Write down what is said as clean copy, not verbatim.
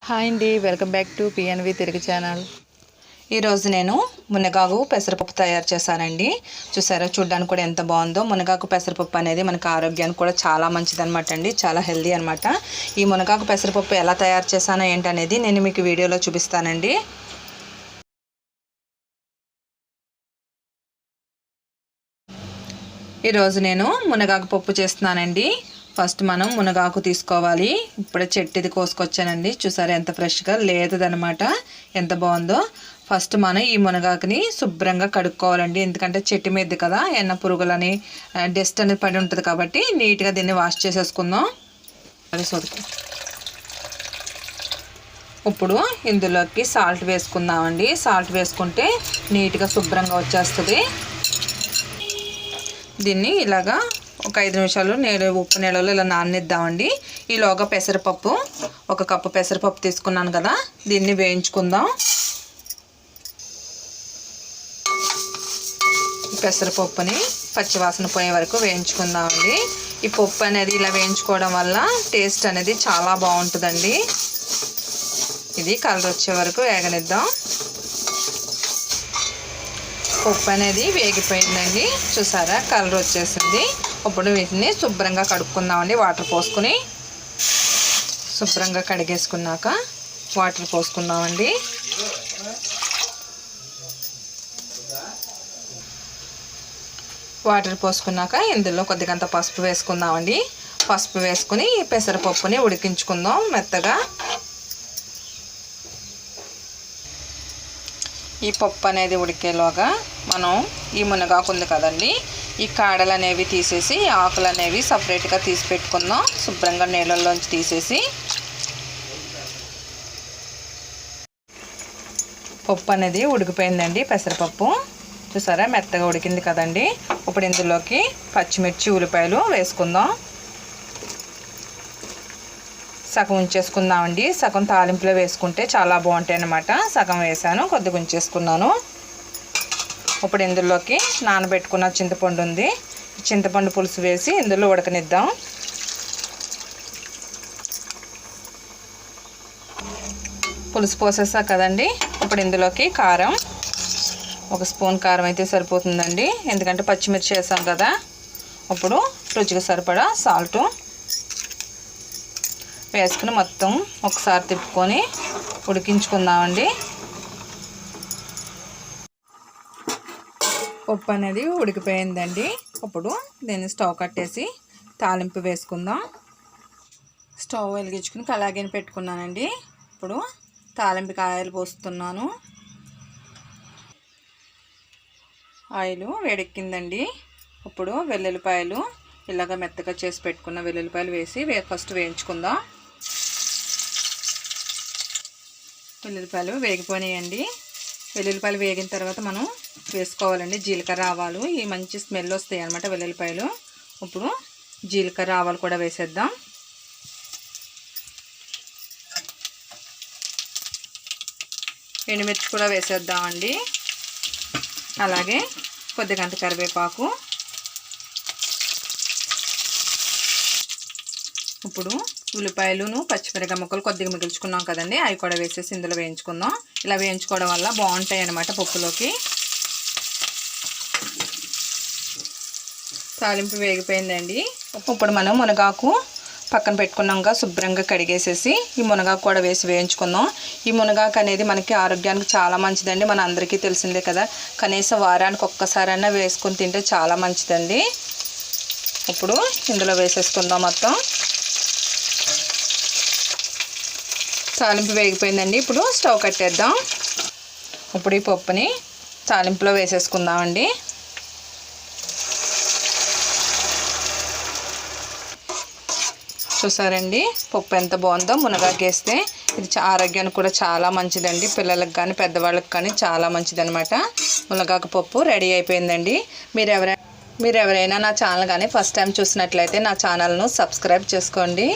Hi అండి, welcome back to PNV Telugu channel. ఈరోజు నేను మునగాకు పెసరపప్పు తయారు చేశానండి. చూసారా, చూడ్డానికి కూడా ఎంత బాగుందో. మునగాకు పెసరపప్పు అనేది మనకు ఆరోగ్యానికి కూడా చాలా మంచిదన్నమాట అండి, చాలా హెల్దీ అనమాట. ఈ మునగాకు పెసరపప్పు ఎలా తయారు చేశానో ఏంటనేది నేను మీకు వీడియోలో చూపిస్తానండి. ఈరోజు నేను మునగాకు పప్పు చేస్తున్నానండి. ఫస్ట్ మనం మునగాకు తీసుకోవాలి. ఇప్పుడే చెట్టుది కోసుకొచ్చానండి. చూసారా ఎంత ఫ్రెష్గా లేదనమాట, ఎంత బాగుందో. ఫస్ట్ మనం ఈ మునగాకుని శుభ్రంగా కడుక్కోవాలండి, ఎందుకంటే చెట్టు మీద కదా ఎన్న పురుగులని డస్ట్ అనేది పడి ఉంటుంది కాబట్టి నీట్గా దీన్ని వాష్ చేసేసుకుందాం. ఇప్పుడు ఇందులోకి సాల్ట్ వేసుకుందామండి. సాల్ట్ వేసుకుంటే నీట్గా శుభ్రంగా వచ్చేస్తుంది. దీన్ని ఇలాగా ఒక 5 నిమిషాలు ఉప్పు నీళ్ళలో ఇలా నాననిద్దామండి. ఈలోగా పెసరపప్పు, 1 కప్పు పెసరపప్పు తీసుకున్నాను కదా, దీన్ని వేయించుకుందాం. పెసరపప్పుని పచ్చివాసన పోయే వరకు వేయించుకుందామండి. ఈ పప్పు అనేది ఇలా వేయించుకోవడం వల్ల టేస్ట్ అనేది చాలా బాగుంటుందండి. ఇది కలర్ వచ్చే వరకు వేగనిద్దాం. పప్పు అనేది వేగిపోయిందండి. చూసారా, కలర్ వచ్చేసింది. ఇప్పుడు వీటిని శుభ్రంగా కడుక్కుందామండి. వాటర్ పోసుకుని శుభ్రంగా కడిగేసుకున్నాక వాటర్ పోసుకుందామండి. వాటర్ పోసుకున్నాక ఇందులో కొద్దిగంత పసుపు వేసుకుందామండి. పసుపు వేసుకుని పెసరపప్పుని ఉడికించుకుందాం మెత్తగా. ఈ పప్పు అనేది ఉడికేలోగా మనం ఈ మునగాకు ఉంది కదండి, ఈ కాడలు అనేవి తీసేసి ఆకులు అనేవి సపరేట్గా తీసి పెట్టుకుందాం. శుభ్రంగా నీళ్ళల్లోంచి తీసేసి పప్పు అనేది ఉడికిపోయిందండి. పెసరపప్పు చూసారా మెత్తగా ఉడికింది కదండి. ఇప్పుడు ఇందులోకి పచ్చిమిర్చి, ఉల్లిపాయలు వేసుకుందాం. సగం ఉంచేసుకుందామండి. సగం తాలింపులో వేసుకుంటే చాలా బాగుంటాయి అన్నమాట. సగం వేసాను, కొద్దిగా ఉంచేసుకున్నాను. ఇప్పుడు ఇందులోకి నానబెట్టుకున్న చింతపండు ఉంది, చింతపండు పులుసు వేసి ఇందులో ఉడకనిద్దాం. పులుసు పోసేసా కదండి. ఇప్పుడు ఇందులోకి కారం, 1 స్పూన్ కారం అయితే సరిపోతుందండి, ఎందుకంటే పచ్చిమిర్చి వేసాం కదా. ఇప్పుడు రుచికి సరిపడా సాల్టు వేసుకుని మొత్తం ఒకసారి తిప్పుకొని ఉడికించుకుందామండి. పప్పు అనేది ఉడికిపోయిందండి. ఇప్పుడు దీన్ని స్టవ్ కట్టేసి తాలింపు వేసుకుందాం. స్టవ్ వెలిగించుకుని కళాయిని పెట్టుకున్నానండి. ఇప్పుడు తాలింపుకి ఆయిల్ పోస్తున్నాను. ఆయిల్ వేడెక్కిందండి. ఇప్పుడు వెల్లుల్లిపాయలు, ఇలాగ మెత్తగా చేసి పెట్టుకున్న వెల్లుల్లిపాయలు వేసి ఫస్ట్ వేయించుకుందాం. వెల్లుల్లిపాయలు వేగిపోయినాయండి. వెల్లుల్లిపాయలు వేగిన తర్వాత మనం వేసుకోవాలండి జీలకర్ర, ఆవాలు. ఈ మంచి స్మెల్ వస్తాయి అన్నమాట వెల్లుల్లిపాయలు. ఇప్పుడు జీలకర్ర, ఆవాలు కూడా వేసేద్దాం. ఎండుమిర్చి కూడా వేసేద్దామండి. అలాగే కొద్దిగంత కరివేపాకు. ఇప్పుడు ఉల్లిపాయలును పచ్చిమిరపకాయ ముక్కలు కొద్దిగా మిగిల్చుకున్నాం కదండి, అవి కూడా వేసేసి ఇందులో వేయించుకుందాం. ఇలా వేయించుకోవడం వల్ల బాగుంటాయి అన్నమాట పప్పులోకి. తాలింపు వేగిపోయిందండి. ఇప్పుడు మనం మునగాకు పక్కన పెట్టుకున్నాక శుభ్రంగా కడిగేసేసి ఈ మునగాకు కూడా వేసి వేయించుకుందాం. ఈ మునగాకు అనేది మనకి ఆరోగ్యానికి చాలా మంచిదండి, మన అందరికీ తెలిసిందే కదా. కనీసం వారానికి ఒక్కసారైనా వేసుకొని తింటే చాలా మంచిదండి. ఇప్పుడు ఇందులో వేసేసుకుందాం మొత్తం. తాలింపు వేగిపోయిందండి. ఇప్పుడు స్టవ్ కట్టేద్దాం. ఇప్పుడు ఈ పప్పుని తాలింపులో వేసేసుకుందామండి. చూసారండి పప్పు ఎంత బాగుందో. మునగాకు వేస్తే ఇది ఆరోగ్యానికి కూడా చాలా మంచిదండి. పిల్లలకు కానీ పెద్దవాళ్ళకి కానీ చాలా మంచిదన్నమాట. మునగాకు పప్పు రెడీ అయిపోయిందండి. మీరు ఎవరైనా నా ఛానల్ కానీ ఫస్ట్ టైం చూసినట్లయితే నా ఛానల్ను సబ్స్క్రైబ్ చేసుకోండి.